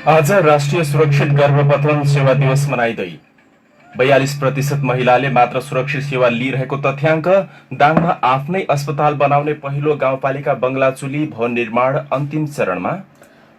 आज राष्ट्रिय सुरक्षित गर्भपतन सेवा दिवस मनाइँदै 42% महिलाले मात्र सुरक्षित सेवा लिइरहेको तथ्याङ्क, दाङमा आफ्नै अस्पताल बनाउने पहिलो गाउँपालिका बंगलाचुली भवन निर्माण अन्तिम चरणमा,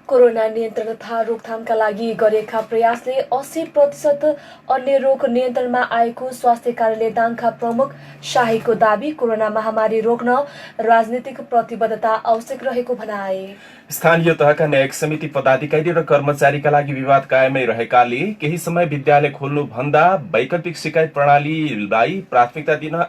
कोरोना नियन्त्रण तथा रोकथामका लागि गरिएका प्रयासले 80% अन्य रोग नियन्त्रणमा आएको स्वास्थ्य कार्यालय दाङका प्रमुख शाहीको दाबी। कोरोना महामारी रोक्न राजनीतिक प्रतिबद्धता आवश्यक रहेको भनाए। स्थानीय तहका न्यायिक समिति पदाधिकारी र कर्मचारीका लागि विवाद कायमै रहेकाले केही समय विद्यालय खोल्नु भन्दा वैकल्पिक सिकाइ प्रणालीलाई प्राथमिकता दिन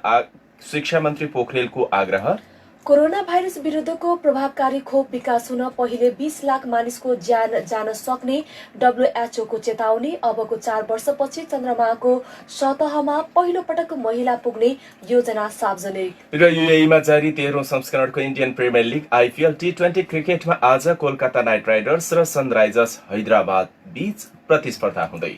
शिक्षा मन्त्री पोखरेलको आग्रह। कोरोना भाइरस विरुद्धको प्रभावकारी खोप विकास हुन पहिले 20 लाख मानिसको ज्यान जान सक्ने WHO को चेतावनी। अबको 4 वर्षपछि चन्द्रमाको सतहमा पहिलो पटक महिला पुग्ने योजना सार्वजनिक। र युएईमा जारी 13औं संस्करणको Indian Premier league IPL T20 क्रिकेटमा आज कोलकाता नाइट राइडर्स र सनराइजर्स हैदराबाद बीच प्रतिस्पर्धा हुँदै।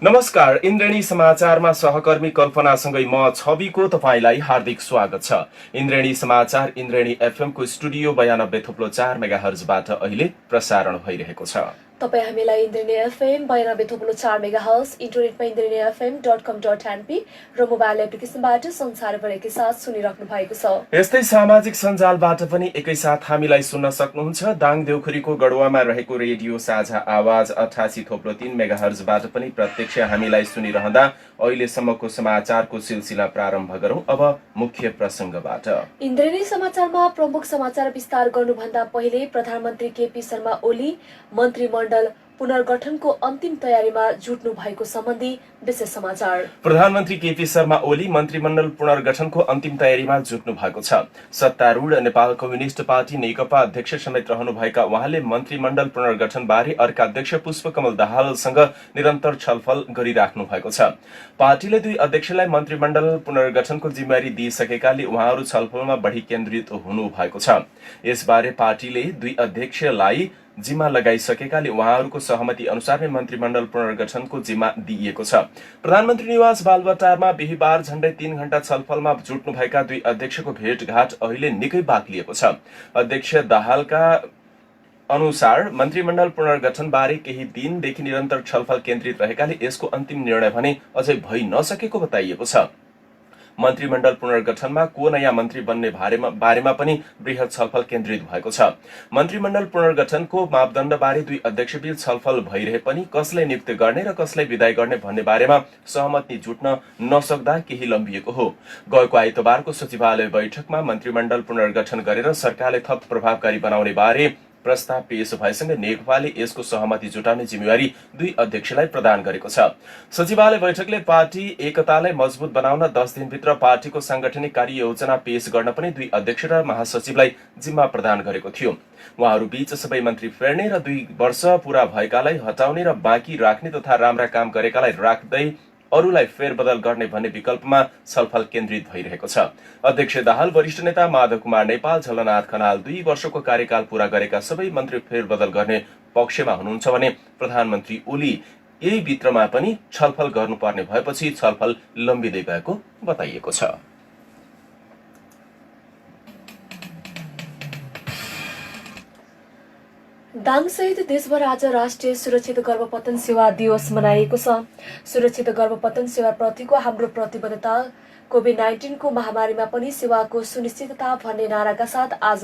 नमस्कार, इन्द्रेणी समाचारमा सहकर्मी कल्पनासँगै म छविको तपाईलाई हार्दिक स्वागत छ। इन्द्रेणी समाचार इन्द्रेणी FM को स्टुडियो 92.4 मेगाहर्जबाट अहिले प्रसारण भइरहेको छ। तपाई हामीलाई इन्द्रेणी FM 92.4 मेगाहर्ज, इन्टरनेटमा indrenifm.com.np र मोबाइल एप्लिकेसनबाट संसारभर एकैसाथ सुनिराख्नु भएको छ। यस्तै सामाजिक सञ्जालबाट पनि एकैसाथ हामीलाई सुन्न सक्नुहुन्छ। दाङ देउखुरीको गडुवामा रहेको रेडियो साझा आवाज 88.3 मेगाहर्जबाट पनि प्रत्यक्ष हामीलाई सुनिरहँदा अहिलेसम्मको समाचारको सिलसिला प्रारम्भ गरौं। अब मुख्य प्रसंगबाट। इन्द्रेणी समाचारमा प्रमुख समाचार विस्तार गर्नुभन्दा पहिले प्रधानमन्त्री केपी शर्मा ओली मन्त्रीमण्डल पुनर्गठनको अन्तिम तयारीमा जुट्नु भएको सम्बन्धी विशेष समाचार। प्रधानमन्त्री केपी शर्मा ओली मन्त्रीमण्डल पुनर्गठनको अन्तिम तयारीमा जुट्नु भएको छ। सत्तारूढ नेपाल कम्युनिस्ट पार्टी नेकपा अध्यक्ष समेत रहनुभएका उहाँले मन्त्रीमण्डल पुनर्गठन बारे अर्का अध्यक्ष पुष्पकमल दाहालसँग निरन्तर छलफल गरिराख्नु भएको छ। पार्टीले दुई अध्यक्षलाई मन्त्रीमण्डल पुनर्गठनको जिम्मेवारी दिइसकेकाले उहाँहरू छलफलमा बढी केन्द्रित हुनु भएको छ। यसबारे पार्टीले दुई अध्यक्षलाई जिम्मा लगाइसकेकाले उहाँहरूको सहमति अनुसार नै मन्त्रीमण्डल पुनर्गठनको जिम्मा दिइएको छ। प्रधानमन्त्री निवास बालुवाटारमा बिहीबार झण्डै 3 घण्टा छलफलमा जुट्नुभएका दुई अध्यक्षको भेटघाट अहिले निकै बाक्लिएको छ। अध्यक्ष दाहालका अनुसार मन्त्रीमण्डल पुनर्गठन बारे केही दिनदेखि निरन्तर छलफल केन्द्रित रहेकाले यसको अन्तिम निर्णय भने अझै भइ नसकेको बताइएको छ। मन्त्रीमण्डल पुनर्गठनमा को नयाँ मन्त्री बन्ने बारेमा पनि बृहत छलफल केन्द्रित भएको छ। मन्त्रीमण्डल पुनर्गठनको मापदण्डबारे दुई अध्यक्षबीच छलफल भइरहे पनि कसलाई नियुक्त गर्ने र कसलाई विदाय गर्ने भन्ने बारेमा सहमति जुट्न नसक्दा केही लम्बिएको हो। गएको आइतबारको सचिवालय बैठकमा मन्त्रीमण्डल पुनर्गठन गरेर सरकारले थप प्रभावकारी बनाउने बारे प्रस्ताव पेश भएसँगै नेकपाले यसको सहमति जुटाउने जिम्मेवारी दुई अध्यक्षलाई प्रदान गरेको छ। सचिवालय बैठकले पार्टी एकतालाई मजबुत बनाउन 10 दिनभित्र पार्टीको सांगठनिक कार्ययोजना पेश गर्न पनि दुई अध्यक्ष र महासचिवलाई जिम्मा प्रदान गरेको थियो। उहाँहरू बीच सबै मन्त्री फेर्ने र 2 वर्ष पूरा भएकालाई हटाउने र बाँकी राख्ने तथा राम्रा काम गरेकालाई राख्दै अरूलाई फेरबदल गर्ने भन्ने विकल्पमा छलफल केन्द्रित भइरहेको छ। अध्यक्ष दाहाल, वरिष्ठ नेता माधव कुमार नेपाल, झलनाथ खनाल 2 वर्षको कार्यकाल पूरा गरेका सबै मन्त्री फेरबदल गर्ने पक्षमा हुनुहुन्छ भने प्रधानमन्त्री ओली यही भित्रमा पनि छलफल गर्नुपर्ने भएपछि छलफल लम्बिँदै गएको बताइएको छ। दाङसहित देशभर आज राष्ट्रिय सुरक्षित गर्भपतन सेवा दिवस मनाइएको छ। सुरक्षित गर्भपतन सेवाप्रतिको हाम्रो प्रतिबद्धता कोभिड-19 को महामारीमा पनि सेवाको सुनिश्चितता भन्ने नाराका साथ आज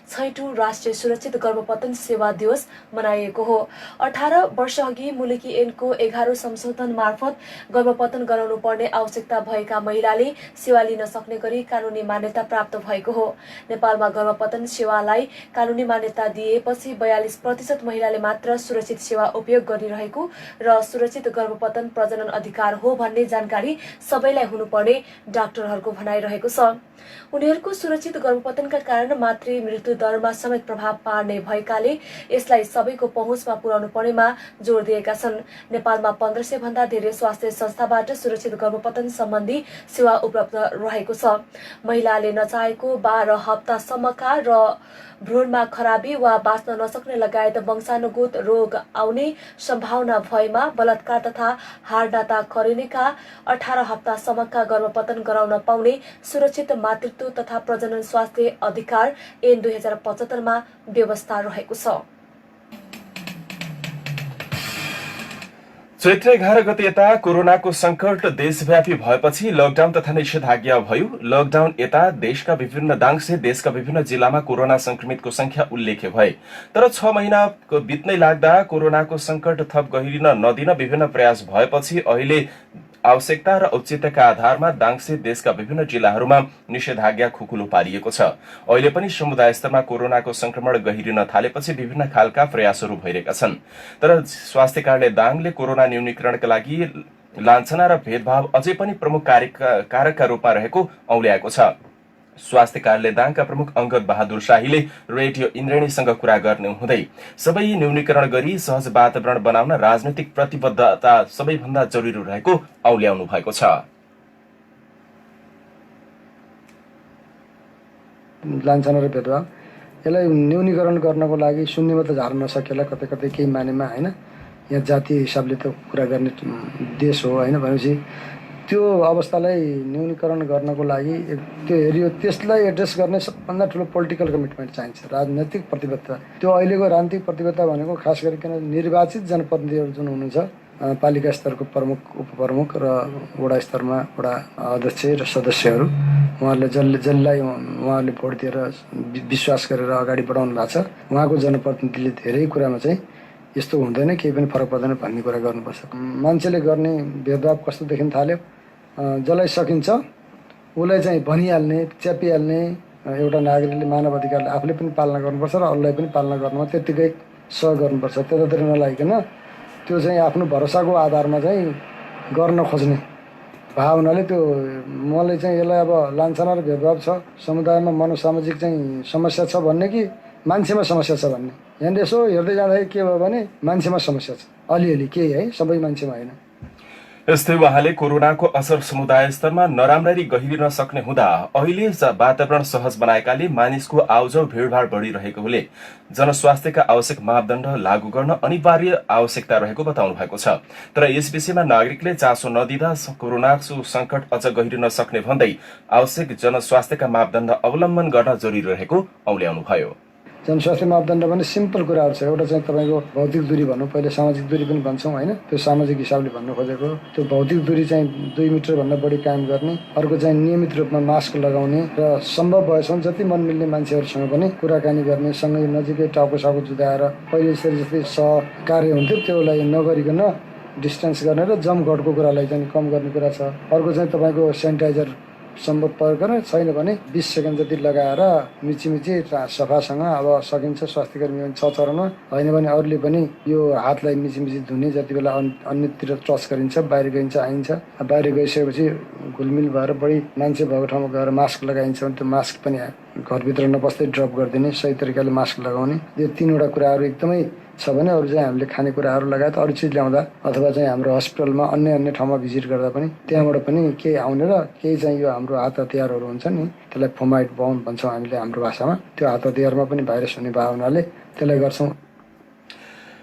6औं राष्ट्रिय सुरक्षित गर्भपतन सेवा दिवस मनाइएको हो। 18 वर्ष अघि मुलुकी ऐनको 11औं संशोधन मार्फत गर्भपतन गराउनु पर्ने आवश्यकता भएका महिलाले सेवा लिन सक्ने गरी कानूनी मान्यता प्राप्त भएको हो। नेपालमा गर्भपतन सेवालाई कानूनी मान्यता दिएपछि 42% महिलाले मात्र सुरक्षित सेवा उपयोग गरिरहेको र सुरक्षित गर्भपतन प्रजनन अधिकार हो भन्ने जानकारी सबैलाई हुनुपर्ने डाक्टरहरूको भनाइरहेको छ। उनीहरूको सुरक्षित गर्भपतनका कारण मातृ मृत्यु दरमा समेत प्रभाव पार्ने भएकाले यसलाई सबैको पहुँचमा पुर्याउनु पर्नेमा जोड दिएका छन्। नेपालमा 1500 भन्दा धेरै स्वास्थ्य संस्थाबाट सुरक्षित गर्भपतन सम्बन्धी सेवा उपलब्ध रहेको छ। महिलाले नचाहेको 12 हप्तासम्मका र भ्रूणमा खराबी वा बाँच्न नसक्ने लगायत वंशानुगत रोग आउने सम्भावना भएमा बलात्कार तथा हाडनाता गरिनेका 18 हप्तासम्मका गर्भपतन गराउन पाउने सुरक्षित मातृत्व तथा प्रजनन स्वास्थ्य अधिकार ऐन 2075 मा व्यवस्था रहेको छ। चैत्र 11 गते यता कोरोनाको संकट देशव्यापी भएपछि लकडाउन तथा निषेधाज्ञा भयो। लकडाउन यता देशका विभिन्न जिल्लामा कोरोना संक्रमितको संख्या उल्लेख्य भए। तर 6 महिना बित्नै लाग्दा कोरोनाको संकट थप गहिरिन नदिन विभिन्न प्रयास भएपछि अहिले आवश्यकता र औचित्यका आधारमा दाङसे देशका विभिन्न जिल्लाहरूमा निषेधाज्ञा खुकुलो पारिएको छ। अहिले पनि समुदाय स्तरमा कोरोनाको संक्रमण गहिरिन थालेपछि विभिन्न खालका प्रयासहरू भइरहेका छन्। तर स्वास्थ्य कार्यालय दाङले कोरोना न्यूनीकरणका लागि लान्छना र भेदभाव अझै पनि प्रमुख कारकका रूपमा रहेको औल्याएको छ। स्वास्थ्य कार्यालय दाङका प्रमुख अंगद बहादुर शाहीले रेडियो इन्द्रेणीसँग कुरा गर्ने हुँदै सबै न्यूनीकरण गरी सहज वातावरण बनाउन राजनैतिक प्रतिबद्धता सबैभन्दा जरुरी रहेको औल्याउनु भएको छ। लान्छना र भेदभाव यसलाई न्यूनीकरण गर्नको लागि शून्यमा त झार्न नसकेला, कतै कतै केही मानेमा हैन, यहाँ जातीय हिसाबले त कुरा गर्ने देश हो हैन, भनेपछि त्यो अवस्थालाई न्यूनीकरण गर्नको लागि त्यो हेरियो, त्यसलाई एड्रेस गर्ने सबभन्दा ठुलो पोलिटिकल कमिटमेन्ट चाहिन्छ, राजनैतिक प्रतिबद्धता। त्यो अहिलेको राजनीतिक प्रतिबद्धता भनेको खास गरिकन निर्वाचित जनप्रतिनिधिहरू जुन हुनुहुन्छ, पालिका स्तरको प्रमुख, उपप्रमुख र वडा स्तरमा वडा अध्यक्ष र सदस्यहरू, जसलाई उहाँहरूले भोट दिएर विश्वास गरेर अगाडि बढाउनु भएको छ, उहाँको जनप्रतिनिधिले धेरै कुरामा चाहिँ यस्तो हुँदैन, केही पनि फरक पर्दैन भन्ने कुरा गर्नुपर्छ। मान्छेले गर्ने भेदभाव कस्तो देखिन थाल्यो, जसलाई सकिन्छ उसलाई चाहिँ भनिहाल्ने, च्यापिहाल्ने, एउटा नागरिकले मानव अधिकारले आफूले पनि पालना गर्नुपर्छ र अरूलाई पनि पालना गर्नुमा त्यत्तिकै सहयोग गर्नुपर्छ। त्यतातिर नलागिकन त्यो चाहिँ आफ्नो भरोसाको आधारमा चाहिँ गर्न खोज्ने भावनाले त्यो मलाई चाहिँ यसलाई अब लान्छना र भेदभाव छ, समुदायमा मनोसामाजिक चाहिँ समस्या छ भन्ने कि मान्छेमा समस्या छ भन्ने। यहाँनिर यसो हेर्दै जाँदाखेरि के भयो भने मान्छेमा समस्या छ अलिअलि केही है, सबै मान्छेमा होइन। यस्तै उहाँले कोरोनाको असर समुदाय स्तरमा नराम्ररी गहिरिन सक्ने हुँदा अहिले वातावरण सहज बनाएकाले मानिसको आउजाउ भिडभाड बढिरहेकोले जनस्वास्थ्यका आवश्यक मापदण्ड लागू गर्न अनिवार्य आवश्यकता रहेको बताउनु भएको छ। तर यस विषयमा नागरिकले चासो नदिँदा कोरोनाको संकट अझ गहिरिन सक्ने भन्दै आवश्यक जनस्वास्थ्यका मापदण्ड अवलम्बन गर्न जरुरी रहेको औल्याउनुभयो। जनस्वास्थ्य मापदण्ड पनि सिम्पल कुराहरू छ। एउटा चाहिँ तपाईँको भौतिक दूरी भनौँ, पहिले सामाजिक दूरी पनि भन्छौँ होइन, त्यो सामाजिक हिसाबले भन्नु खोजेको। त्यो भौतिक दूरी चाहिँ 2 मिटरभन्दा बढी कायम गर्ने। अर्को चाहिँ नियमित रूपमा मास्क लगाउने र सम्भव भएसम्म जति मन मिल्ने मान्छेहरूसँग पनि कुराकानी गर्ने, सँगै नजिकै टाउको जुदाएर पहिले जस्तै सहकार्य हुन्थ्यो त्यसलाई नगरिकन डिस्टेन्स गर्ने र जमघटको कुरालाई चाहिँ कम गर्ने कुरा छ। अर्को चाहिँ तपाईँको सेनिटाइजर सम्भव प्रयोग गर्ने, छैन भने 20 सेकेन्ड जति लगाएर मिची सफासँग अब सकिन्छ स्वास्थ्यकर्मी पनि 6 चरणमा, होइन भने अरूले पनि यो हातलाई मिची धुने, जति बेला अन्यतिर टच गरिन्छ बाहिर गइन्छ आइन्छ, बाहिर गइसकेपछि घुलमिल भएर बढी मान्छे भएको ठाउँमा गएर मास्क लगाइन्छ भने त्यो मास्क पनि घरभित्र नबस्दै ड्रप गरिदिने, सही तरिकाले मास्क लगाउने। यो 3वटा कुराहरू एकदमै छ भने अरू चाहिँ हामीले खानेकुराहरू लगायत अरू चिज ल्याउँदा अथवा चाहिँ हाम्रो हस्पिटलमा अन्य ठाउँमा भिजिट गर्दा पनि त्यहाँबाट पनि केही आउने र केही चाहिँ यो हाम्रो हात हतियारहरू हुन्छ नि, त्यसलाई फोमाइट बाउन्ड भन्छौँ हामीले हाम्रो भाषामा, त्यो हात हतियारमा पनि भाइरस हुने भावनाले त्यसलाई गर्छौँ।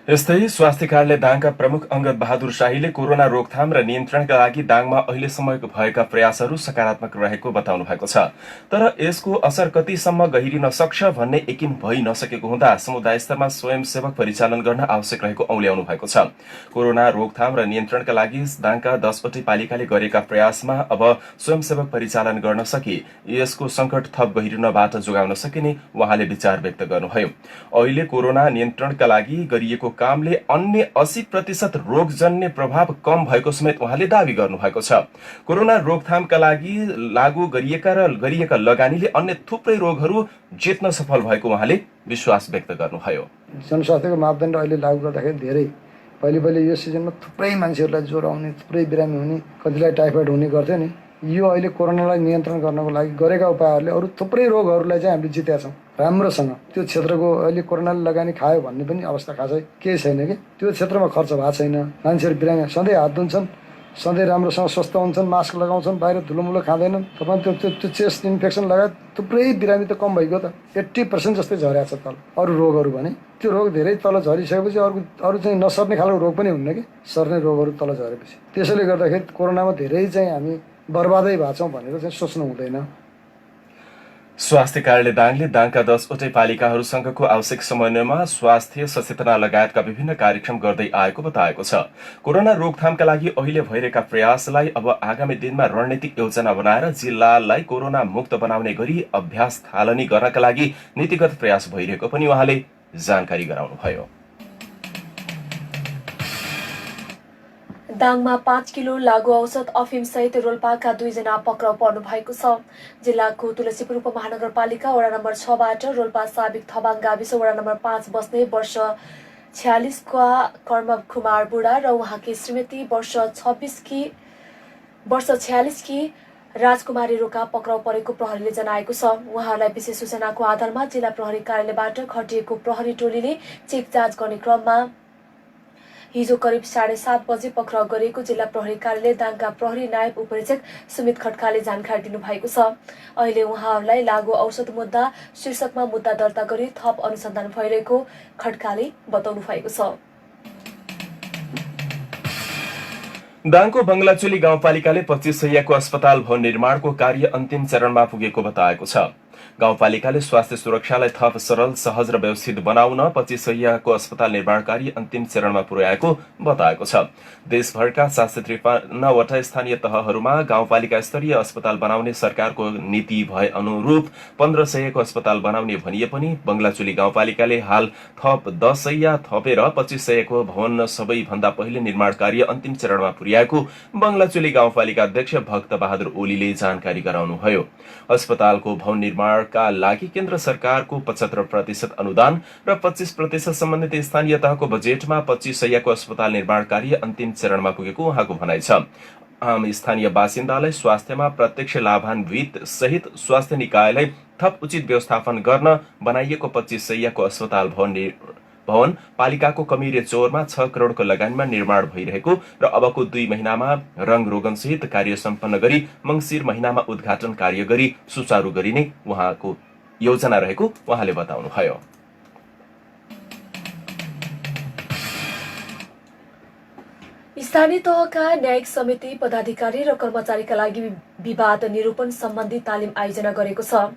यस्तै स्वास्थ्य कार्यालय दाङका प्रमुख अंगद बहादुर शाहीले कोरोना रोकथाम र नियन्त्रणका लागि दाङमा अहिलेसम्म भएका प्रयासहरू सकारात्मक रहेको बताउनु भएको छ। तर यसको असर कतिसम्म गहिरिन सक्छ भन्ने यकिन भइ नसकेको हुँदा समुदाय स्तरमा स्वयंसेवक परिचालन गर्न आवश्यक रहेको औल्याउनु भएको छ। कोरोना रोकथाम र नियन्त्रणका लागि दाङका 10वटै पालिकाले गरेका प्रयासमा अब स्वयंसेवक परिचालन गर्न सके यसको संकट थप गहिरिनबाट जोगाउन सकिने उहाँले विचार व्यक्त गर्नुभयो। अहिले कोरोना नियन्त्रणका लागि गरिएको कामले अन्य 80% रोगजन्य प्रभाव कम भएको समेत उहाँले दावी गर्नुभएको छ। कोरोना रोकथामका लागि लागू गरिएका लगानीले अन्य थुप्रै रोगहरू जित्न सफल भएको उहाँले विश्वास व्यक्त गर्नुभयो। जनस्वास्थ्यको मापदण्ड अहिले लागू गर्दाखेरि धेरै पहिले यो सिजनमा थुप्रै मान्छेहरूलाई ज्वरो आउने, थुप्रै बिरामी हुने, कतिलाई टाइफाइड हुने गर्थ्यो नि। यो अहिले कोरोनालाई नियन्त्रण गर्नको लागि गरेका उपायहरूले अरू थुप्रै रोगहरूलाई चाहिँ हामीले जितेका छौँ राम्रोसँग। त्यो क्षेत्रको अहिले कोरोनाले लगानी खायो भन्ने पनि अवस्था खासै केही छैन कि, त्यो क्षेत्रमा खर्च भएको छैन। मान्छेहरू बिरामी सधैँ हात धुन्छन्, सधैँ राम्रोसँग स्वस्थ हुन्छन्, मास्क लगाउँछन्, बाहिर धुलोमुलो खाँदैनन्। तपाईँ त्यो चेस्ट इन्फेक्सन लगायत थुप्रै बिरामी त कम भइगयो त, 80% जस्तै झरेको छ तल। अरू रोगहरू भने त्यो रोग धेरै तल झरिसकेपछि अरू चाहिँ नसर्ने खालको रोग पनि हुन्न कि, सर्ने रोगहरू तल झरेपछि। त्यसैले गर्दाखेरि कोरोनामा धेरै चाहिँ हामी बर्बादै भएको छौँ भनेर चाहिँ सोच्नु हुँदैन। स्वास्थ्य कार्यालय दाङले दाङका 10वटै पालिकाहरूसँगको आवश्यक समन्वयमा स्वास्थ्य सचेतना लगायतका विभिन्न कार्यक्रम गर्दै आएको बताएको छ। कोरोना रोकथामका लागि अहिले भइरहेका प्रयासलाई अब आगामी दिनमा रणनीतिक योजना बनाएर जिल्लालाई कोरोना मुक्त बनाउने गरी अभ्यास थालनी गर्नका लागि नीतिगत प्रयास भइरहेको पनि उहाँले जानकारी गराउनुभयो। दाङमा 5 किलो लागु औषध अफिम सहित रोल्पाका 2 जना पक्राउ पर्नु भएको छ। जिल्लाको तुलसीपुर उपमहानगरपालिका वडा नम्बर 6 बाट रोल्पा साबिक थबाङ गाविस वडा नम्बर 5 बस्ने वर्ष 46 का कर्म कुमार बुढा र उहाँकी श्रीमती वर्ष 46 की राजकुमारी रोका पक्राउ परेको प्रहरीले जनाएको छ। उहाँहरूलाई विशेष सूचनाको आधारमा जिल्ला प्रहरी कार्यालयबाट खटिएको प्रहरी टोलीले चेक जाँच गर्ने क्रममा हिजो करिब 7:30 बजे पक्राउ गरेको जिल्ला प्रहरी कार्यालय दाङका प्रहरी नायब उपरीक्षक सुमित खड्काले जानकारी दिनुभएको छ। अहिले उहाँहरूलाई लागु औषध मुद्दा शीर्षकमा मुद्दा दर्ता गरी थप अनुसन्धान भइरहेको खड्काले बताउनु भएको छ। दाङको बंगलाचोली गाउँपालिकाले 25 शैय्याको अस्पताल भवन निर्माणको कार्य अन्तिम चरणमा पुगेको बताएको छ। गाउँपालिकाले स्वास्थ्य सुरक्षालाई थप सरल, सहज र व्यवस्थित बनाउन 25 शैय्याको अस्पताल निर्माण कार्य अन्तिम चरणमा पुर्याएको बताएको छ। देशभरका 753वटा स्थानीय तहहरूमा गाउँपालिका स्तरीय अस्पताल बनाउने सरकारको नीति भए अनुरूप 15 शैय्याको अस्पताल बनाउने भनिए पनि बंगलाचोली गाउँपालिकाले हाल थप 10 शैय्या थपेर 25 शैय्याको भवन सबैभन्दा पहिले निर्माण कार्य अन्तिम चरणमा पुर्याएको बंगलाचोली गाउँपालिका अध्यक्ष भक्त बहादुर ओलीले जानकारी गराउनुभयो। अस्पतालको भवन निर्माणका लागि केन्द्र सरकारको 75% अनुदान र 25% सम्बन्धित स्थानीय तहको बजेटमा 25 शैय्याको अस्पताल निर्माण कार्य अन्तिम चरणमा पुगेको उहाँको भनाइ छ। आम स्थानीय बासिन्दालाई स्वास्थ्यमा प्रत्यक्ष लाभान्वित सहित स्वास्थ्य निकायलाई थप उचित व्यवस्थापन गर्न बनाइएको 25 शैय्याको अस्पताल भवन पालिकाको कमिरे चौरमा 6 करोडको लगानीमा निर्माण भइरहेको र अबको 2 महिनामा रंग रोगन सहित कार्य सम्पन्न गरी मंसिर महिनामा उद्घाटन कार्य गरी सुचारू गरिने उहाँको योजना रहेको उहाँले बताउनुभयो। स्थानीय तहका न्यायिक समिति पदाधिकारी र कर्मचारीका लागि विवाद निरूपण सम्बन्धी तालिम आयोजना गरेको छ।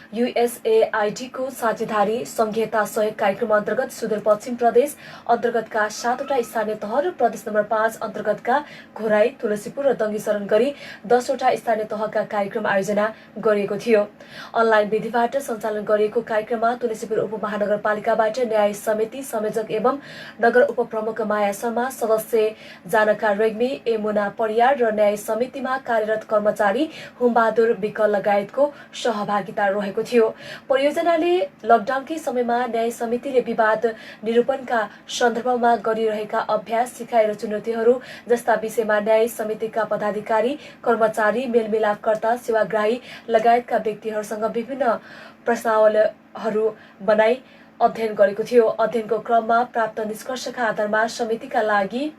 USAID को साझेदारी संघीयता सहयोग कार्यक्रम अन्तर्गत सुदूरपश्चिम प्रदेश अन्तर्गतका 7वटा स्थानीय तह र प्रदेश नम्बर 5 अन्तर्गतका घोराई, तुलसीपुर र दङ्गीशरण गरी 10वटा स्थानीय तहका कार्यक्रम आयोजना गरिएको थियो। अनलाइन विधिबाट सञ्चालन गरिएको कार्यक्रममा तुलसीपुर उपमहानगरपालिकाबाट न्याय समिति संयोजक एवं नगर उपप्रमुख माया शर्मा, सदस्य जानका रेग्मी, एमुना परियार र न्याय समितिमा कार्यरत कर्मचारी हुमबहादुर विकल लगायतको सहभागिता रहेको थियो। परियोजनाले लकडाउनकै समयमा न्याय समितिले विवाद निरूपणका सन्दर्भमा गरिरहेका अभ्यास, सिकाइ र चुनौतीहरू जस्ता विषयमा न्याय समितिका पदाधिकारी, कर्मचारी, मेलमिलापकर्ता, सेवाग्राही लगायतका व्यक्तिहरूसँग विभिन्न प्रश्नावलीहरू बनाई अध्ययन गरेको थियो। अध्ययनको क्रममा प्राप्त निष्कर्षका आधारमा समितिका लागि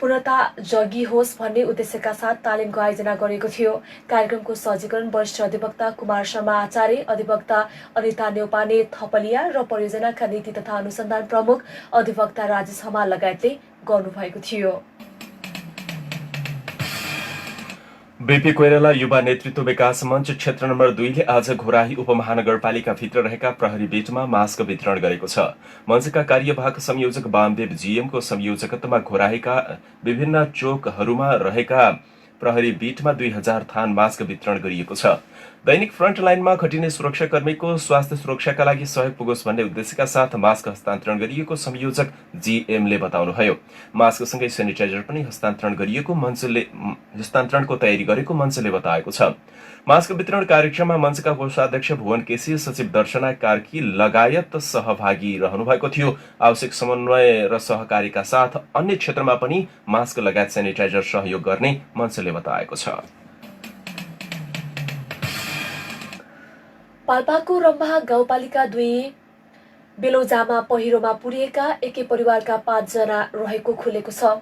पूर्णता जगी होस् भन्ने उद्देश्यका साथ तालिमको आयोजना गरेको थियो। कार्यक्रमको सजीकरण वरिष्ठ अधिवक्ता कुमार शर्मा आचार्य, अधिवक्ता अनिता न्यौपाने थपलिया र परियोजनाका नीति तथा अनुसन्धान प्रमुख अधिवक्ता राजेश हमाल लगायतले गर्नुभएको थियो। बीपी कोइराला युवा नेतृत्व विकास मञ्च क्षेत्र नम्बर 2 ले आज घोराही उपमहानगरपालिकाभित्र रहेका प्रहरी बेटमा मास्क वितरण गरेको छ। मञ्चका कार्यवाहक संयोजक वामदेव जीएम को संयोजकत्वमा घोराहीका विभिन्न चोकहरूमा रहेका प्रहरी बीटमा 2000 थान मास्क वितरण गरिएको छ। दैनिक फ्रन्ट लाइनमा खटिने सुरक्षाकर्मीको स्वास्थ्य सुरक्षाका लागि सहयोग पुगोस् भन्ने उद्देश्यका साथ मास्क हस्तान्तरण गरिएको संयोजक जीएमले बताउनुभयो। मास्कसँगै सेनिटाइजर पनि हस्तान्तरणको तयारी गरेको मञ्चले बताएको छ। मास्क वितरण कार्यक्रममा मञ्चका कोषाध्यक्ष भुवन केसी, सचिव दर्शना कार्की लगायत सहभागी रहनुभएको थियो। आवश्यक समन्वय र सहकारीका साथ अन्य क्षेत्रमा पनि मास्क लगायत सेनिटाइजर सहयोग गर्ने मञ्चले बताएको छ। पाल्पाको रम्भा गाउँपालिका 2 बेलौजामा पहिरोमा पुरिएका एकै परिवारका 5 जना रहेको खुलेको छ।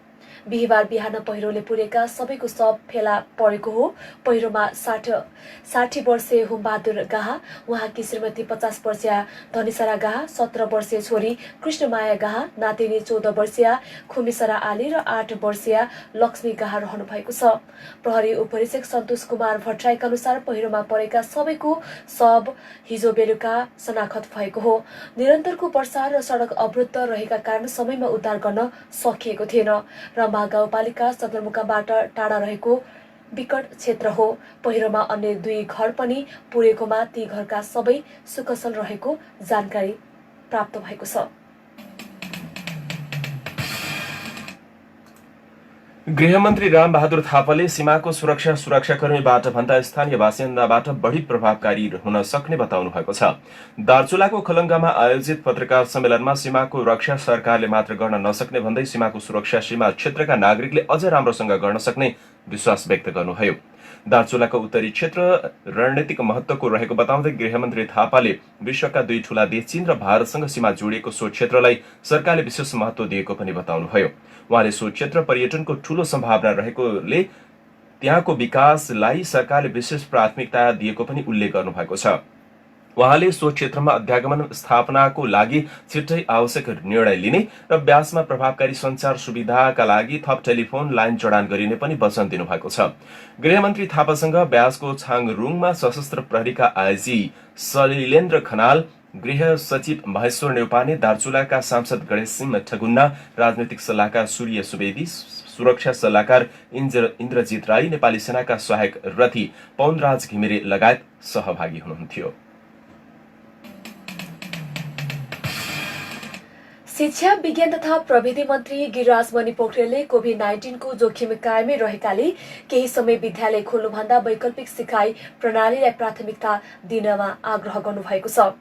बिहिबार बिहान पहिरोले पुरेका सबैको शव फेला परेको हो। पहिरोमा 60 वर्षीय हुमबहादुर गाहा, उहाँकी श्रीमती 50 वर्षीय धनिसरा गाहा, 17 वर्षीय छोरी कृष्णमाया गाहा, नातिनी 14 वर्षीय खुमिसरा आली र 8 वर्षीय लक्ष्मी गाहा रहनु भएको छ। प्रहरी उपरीक्षक सन्तोष कुमार भट्टराईका अनुसार पहिरोमा परेका सबैको शव हिजो बेलुका शनाखत भएको हो। निरन्तरको वर्षा र सडक अवरुद्ध रहेका कारण समयमा उद्धार गर्न सकिएको थिएन। रम्भा गाउँपालिका सदरमुकामबाट टाढा रहेको विकट क्षेत्र हो। पहिरोमा अन्य 2 घर पनि पुरेकोमा ती घरका सबै सुकुशल रहेको जानकारी प्राप्त भएको छ। गृहमन्त्री रामबहादुर थापाले सीमाको सुरक्षाकर्मीबाट भन्दा स्थानीय बासिन्दाबाट बढी प्रभावकारी हुन सक्ने बताउनु भएको छ। दार्चुलाको खलङ्गामा आयोजित पत्रकार सम्मेलनमा सीमाको रक्षा सरकारले मात्र गर्न नसक्ने भन्दै सीमाको सुरक्षा सीमा क्षेत्रका नागरिकले अझ राम्रोसँग गर्न सक्ने विश्वास व्यक्त गर्नुभयो। दार्चुलाको उत्तरी क्षेत्र रणनीतिक महत्वको रहेको बताउँदै गृहमन्त्री थापाले विश्वका 2 ठूला देश चीन र भारतसँग सीमा जोडिएको सो क्षेत्रलाई सरकारले विशेष महत्व दिएको पनि बताउनुभयो। उहाँले सो क्षेत्र पर्यटनको ठूलो सम्भावना रहेकोले त्यहाँको विकासलाई सरकारले विशेष प्राथमिकता दिएको पनि उल्लेख गर्नुभएको छ। उहाँले सो क्षेत्रमा अध्यागमन स्थापनाको लागि छिट्टै आवश्यक निर्णय लिने र ब्यासमा प्रभावकारी सञ्चार सुविधाका लागि थप टेलिफोन लाइन जडान गरिने पनि वचन दिनुभएको छ। गृहमन्त्री थापासँग ब्यासको छाङरुङमा सशस्त्र प्रहरीका आइजी शैलेन्द्र खनाल, गृह सचिव महेश्वर नेउपाने, दार्चुलाका सांसद गणेश सिंह ठगुन्ना, राजनैतिक सल्लाहकार सूर्य सुवेदी, सुरक्षा सल्लाहकार इन्द्रजित राई, नेपाली सेनाका सहायक रथी पौनराज घिमिरे लगायत सहभागी हुनुहुन्थ्यो। शिक्षा, विज्ञान तथा प्रविधि मन्त्री गिरिराजमणि पोखरेलले कोभिड-19 को जोखिम कायमै रहेकाले केही समय विद्यालय खोल्नुभन्दा वैकल्पिक सिकाइ प्रणालीलाई प्राथमिकता दिनमा आग्रह गर्नुभएको छ।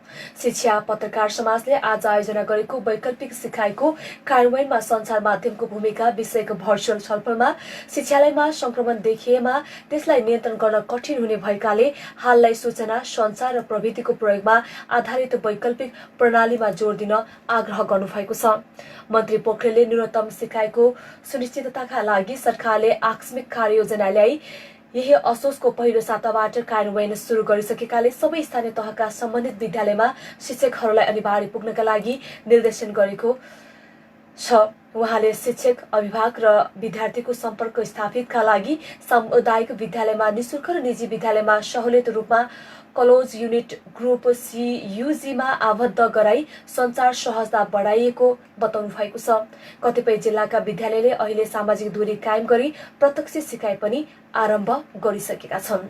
शिक्षा पत्रकार समाजले आज आयोजना गरेको वैकल्पिक सिकाइको कार्यान्वयनमा सञ्चार माध्यमको भूमिका विषयक भर्चुअल छलफलमा शिक्षालयमा संक्रमण देखिएमा त्यसलाई नियन्त्रण गर्न कठिन हुने भएकाले हाललाई सूचना, सञ्चार र प्रविधिको प्रयोगमा आधारित वैकल्पिक प्रणालीमा जोड दिन आग्रह गर्नुभएको छ। मन्त्री पोखरेलले न्यूनतम सिकाइको सुनिश्चितताका लागि सरकारले आकस्मिक कार्ययोजना ल्याई यही असोजको पहिलो साताबाट कार्यान्वयन सुरु गरिसकेकाले सबै स्थानीय तहका सम्बन्धित विद्यालयमा शिक्षकहरूलाई अनिवार्य पुग्नका लागि निर्देशन गरेको छ। उहाँले शिक्षक, अभिभावक र विद्यार्थीको सम्पर्क स्थापितका लागि सामुदायिक विद्यालयमा निशुल्क र निजी विद्यालयमा सहुलियत रूपमा क्लोज युनिट ग्रुप CUG-मा आबद्ध गराई सञ्चार सहजता बढाइएको बताउनु भएको छ। कतिपय जिल्लाका विद्यालयले अहिले सामाजिक दूरी कायम गरी प्रत्यक्ष सिकाइ पनि आरम्भ गरिसकेका छन्।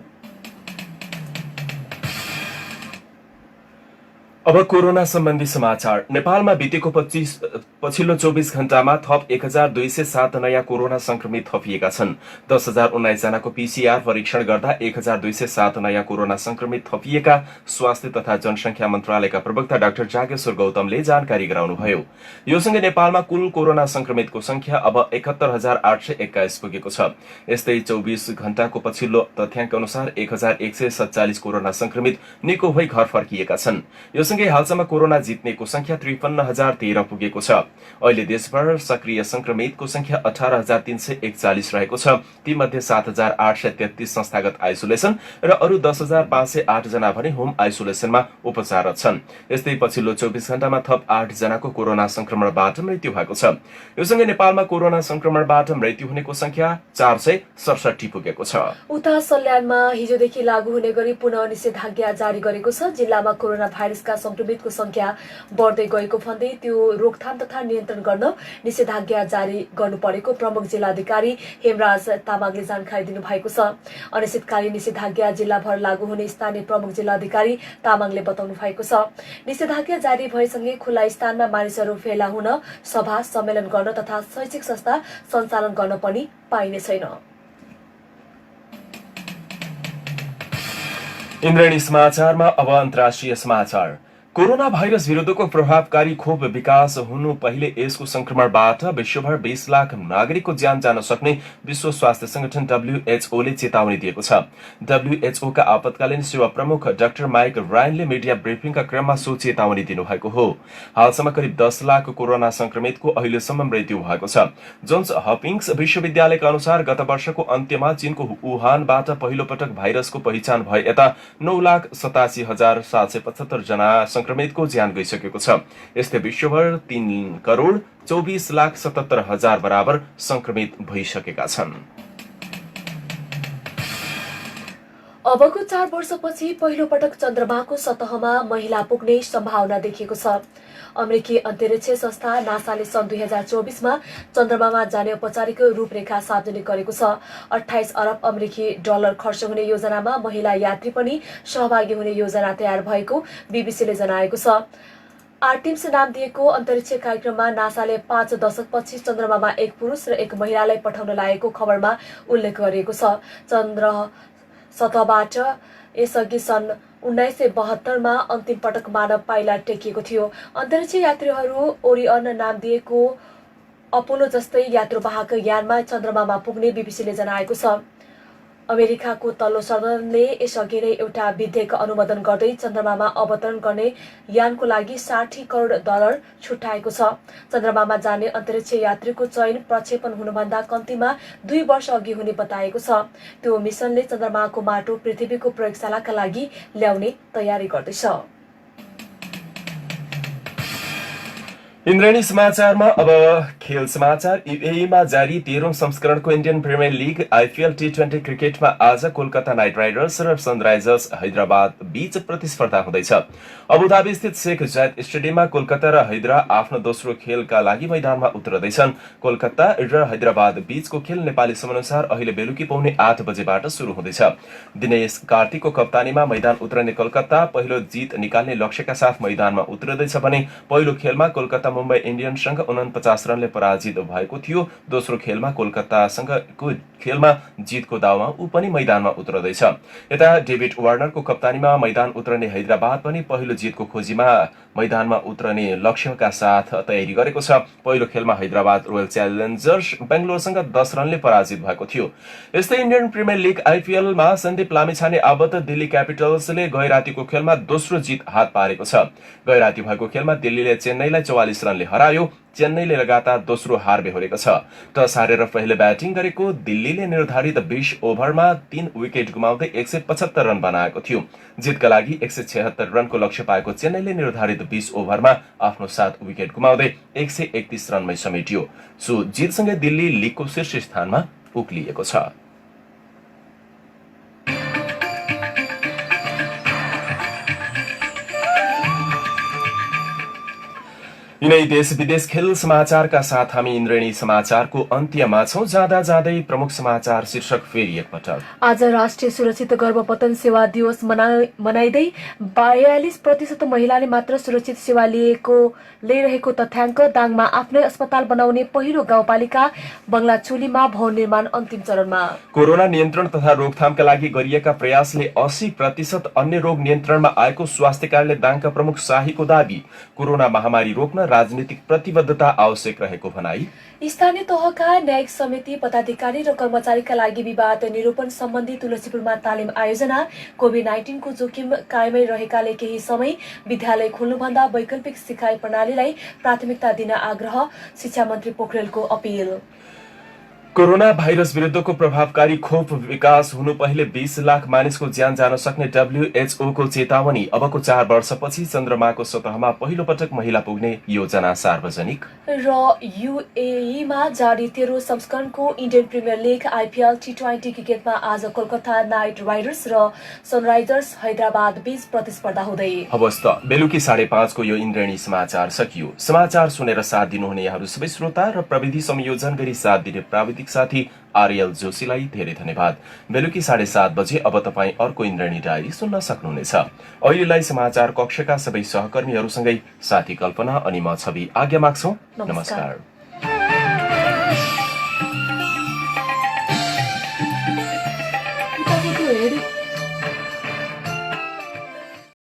अब कोरोना सम्बन्धी समाचार। नेपालमा बितेको पछिल्लो 24 घण्टामा थप 1207 नयाँ कोरोना संक्रमित थपिएका छन्। 10,019 जनाको PCR परीक्षण गर्दा 1207 नयाँ कोरोना संक्रमित थपिएका स्वास्थ्य तथा जनसंख्या मन्त्रालयका प्रवक्ता डाक्टर जागेश्वर गौतमले जानकारी गराउनुभयो। यो सँगै नेपालमा कुल कोरोना संक्रमितको संख्या अब 71,821 पुगेको छ। यस्तै 24 घण्टाको पछिल्लो तथ्याङ्क अनुसार 1,147 कोरोना संक्रमित निको भई घर फर्किएका छन्। यो सँगै हालसम्म कोरोना जित्नेको संख्या 53,013 पुगेको छ। अहिले देशभर सक्रिय संक्रमितको संख्या 18,341 रहेको छ। तीमध्ये 7,833 संस्थागत आइसोलेसन र अरू 10,508 जना भने होम आइसोलेसनमा उपचाररत छन्। यस्तै पछिल्लो 24 घण्टामा थप 8 जनाको कोरोना संक्रमणबाट मृत्यु भएको छ। यो सँगै नेपालमा कोरोना संक्रमणबाट मृत्यु हुनेको संख्या 467 पुगेको छ। उता सल्यानमा हिजोदेखि लागू हुने गरी पुनः निषेधाज्ञा जारी गरेको छ। जिल्लामा कोरोना भाइरसका संक्रमितको संख्या बढ्दै गएको भन्दै त्यो रोकथाम तथा नियन्त्रण गर्न निषेधाज्ञा जारी गर्नु परेको प्रमुख जिल्लाधिकारी हेमराज तामाङले जानकारी दिनुभएको छ। अनिश्चितकालीन निषेधाज्ञा जिल्लाभर लागू हुने स्थानीय प्रमुख जिल्लाधिकारी तामाङले बताउनु भएको छ। निषेधाज्ञा जारी भएसँगै खुल्ला स्थानमा मानिसहरू भेला हुन, सभा सम्मेलन गर्न तथा शैक्षिक संस्था सञ्चालन गर्न पनि पाइने छैन। इन्द्रेणी समाचारमा अब अन्तर्राष्ट्रिय समाचार। कोरोना भाइरस विरुद्धको प्रभावकारी खोप विकास हुनु पहिले यसको संक्रमणबाट विश्वभर 20 लाख नागरिकको ज्यान जान सक्ने विश्व स्वास्थ्य संगठन WHO ले चेतावनी दिएको छ। WHO का आपतकालीन सेवा प्रमुख डाक्टर माइक रायनले मिडिया ब्रिफिङका क्रममा सो चेतावनी दिनुभएको हो। हालसम्म करिब 10 लाख कोरोना संक्रमितको अहिलेसम्म मृत्यु भएको छ। जोन्स हपिङ्स विश्वविद्यालयका अनुसार गत वर्षको अन्त्यमा चीनको वुहानबाट पहिलो पटक भाइरसको पहिचान भए यता 9,87,775 जना संक्रमितको ज्यान गइसकेको छ। यस्तै विश्वभर 3,24,77,000 बराबर संक्रमित भइसकेका छन्। अबको 4 वर्षपछि पहिलो पटक चन्द्रमाको सतहमा महिला पुग्ने सम्भावना देखिएको छ। अमेरिकी अन्तरिक्ष संस्था नासाले सन् 2024मा चन्द्रमामा जाने औपचारिक रूपरेखा सार्वजनिक गरेको छ। 28 अरब अमेरिकी डलर खर्च हुने योजनामा महिला यात्री पनि सहभागी हुने योजना तयार भएको बीबीसीले जनाएको छ। आर्टिम्स नाम दिएको अन्तरिक्ष कार्यक्रममा नासाले 5 दशकपछि चन्द्रमामा एक पुरुष र एक महिलालाई पठाउन लागेको खबरमा उल्लेख गरिएको छ। चन्द्र सतहबाट यसअघि सन् 1972मा अन्तिम पटक मानव पाइला टेकिएको थियो। अन्तरिक्ष यात्रीहरू ओरियन नाम दिएको अपोलो जस्तै यात्रुवाहक यानमा चन्द्रमामा पुग्ने बीबीसीले जनाएको छ। अमेरिकाको तल्लो सदनले यसअघि नै एउटा विधेयक अनुमोदन गर्दै चन्द्रमामा अवतरण गर्ने यानको लागि $60 करोड छुट्याएको छ। चन्द्रमामा जाने अन्तरिक्ष यात्रीको चयन प्रक्षेपण हुनुभन्दा कम्तीमा 2 वर्ष अघि हुने बताएको छ। त्यो मिसनले चन्द्रमाको माटो पृथ्वीको प्रयोगशालाका लागि ल्याउने तयारी गर्दैछ। इन्द्रेणी समाचारमा अब खेल समाचार। युएईमा जारी 13औं संस्करणको Indian Premier league IPL T20 क्रिकेटमा आज कोलकाता नाइट राइडर्स र सनराइजर्स हैदराबाद बीच प्रतिस्पर्धा हुँदैछ। अबुधाबी स्थित शेख जायद स्टेडियममा कोलकाता र हैदरा आफ्नो दोस्रो खेलका लागि मैदानमा उत्रदैछन्। कोलकाता र हैदराबाद बीचको खेल नेपाली समयानुसार अहिले बेलुकी पौने 8 बजेबाट सुरु हुँदैछ। दिनेश कार्तिकको कप्तानीमा मैदान उत्रने कोलकाता पहिलो जित निकाल्ने लक्ष्यका साथ मैदानमा उत्रदैछ भने पहिलो खेलमा कोलकाता मुम्बई इन्डियन्ससँग 49 रनले पराजित भएको थियो। दोस्रो खेलमा कोलकातासँगको खेलमा जितको दाउमा ऊ पनि मैदानमा उत्रदैछ। यता डेभिड वार्नरको कप्तानीमा मैदान उत्रने हैदराबाद पनि पहिलो जितको खोजीमा मैदानमा उत्रने लक्ष्यका साथ तयारी गरेको छ। पहिलो खेलमा हैदराबाद रोयल च्यालेन्जर्स बेंगलोरसँग 10 रनले पराजित भएको थियो। यस्तै इन्डियन प्रिमियर लिग आइपिएलमा सन्दीप लामिछाने आबद्ध दिल्ली क्यापिटल्सले गैरातीको खेलमा दोस्रो जित हात पारेको छ। गैराती भएको खेलमा दिल्लीले चेन्नईलाई 44 रनले हरायो। चेन्नईले लगातार दोस्रो हार बेहोरेको छ। टस हारेर पहिले ब्याटिङ गरेको दिल्लीले निर्धारित 20 ओभरमा 3 विकेट गुमाउँदै 175 रन बनाएको थियो। जितका लागि 176 रनको लक्ष्य पाएको चेन्नईले निर्धारित 20 ओभरमा आफ्नो 7 विकेट गुमाउँदै 131 रनमै समेटियो। सो जितसँगै दिल्ली लिगको शीर्ष स्थानमा उक्लिएको छ। यिनै देश विदेश खेल समाचारका साथ हामी इन्द्रेणी समाचारको अन्त्यमा छौं। जाँदा जाँदै प्रमुख समाचार शीर्षक फेरि एकपटक। आज राष्ट्रिय सुरक्षित गर्भपतन सेवा दिवस मनाइदै 42% महिलाले मात्र सुरक्षित सेवा लिइरहेको तथ्याङ्क। दाङमा आफ्नै अस्पताल बनाउने पहिलो गाउँपालिका। बंगलाचोलीमा भवन निर्माण अन्तिम चरणमा। कोरोना नियन्त्रण तथा रोकथामका लागि गरिएका प्रयासले 80% अन्य रोग नियन्त्रणमा आएको स्वास्थ्य कार्यालय दाङका प्रमुख शाहीको दाबी। कोरोना महामारी रोक्न राजनीतिक प्रतिबद्धता आवश्यक रहेको भनाई। स्थानीय तहका न्यायिक समिति पदाधिकारी र कर्मचारीका लागि विवाद निरूपण सम्बन्धी तुलसीपुरमा तालिम आयोजना। कोभिड-19 को जोखिम कायमै रहेकाले केही समय विद्यालय खोल्नुभन्दा वैकल्पिक सिकाइ प्रणालीलाई प्राथमिकता दिन आग्रह। शिक्षा मन्त्री पोखरेलको अपील। कोरोना भाइरस विरुद्धको प्रभावकारी खोप विकास हुनु पहिले 20 लाख मानिसको ज्यान जान सक्ने WHO को चेतावनी। अबको 4 वर्षपछि चन्द्रमाको सतहमा पहिलो पटक महिला पुग्ने योजना सार्वजनिक। र युएईमा जारी 13औं संस्करणको Indian Premier league IPL T20 क्रिकेटमा आज कोलकाता नाइट राइडर्स र सनराइजर्स हैदराबाद बीच प्रतिस्पर्धा हुँदै। हवस् त बेलुकी 5:30 को यो इन्द्रेणी समाचार सकियो। समाचार सुनेर साथ दिनुहुने यहाँहरू सबै श्रोता र प्रविधि संयोजन गरी साथ दिने प्राविधिक साथी आर्यल जोशीलाई धेरै धन्यवाद। बेलुकी 7:30 बजे अब तपाईँ अर्को इन्द्रेणी डायरी सुन्न सक्नुहुनेछ। अहिलेलाई समाचार कक्षका सबै सहकर्मीहरूसँगै साथी कल्पना अनि म छवि आज्ञा माग्छौं। नमस्कार।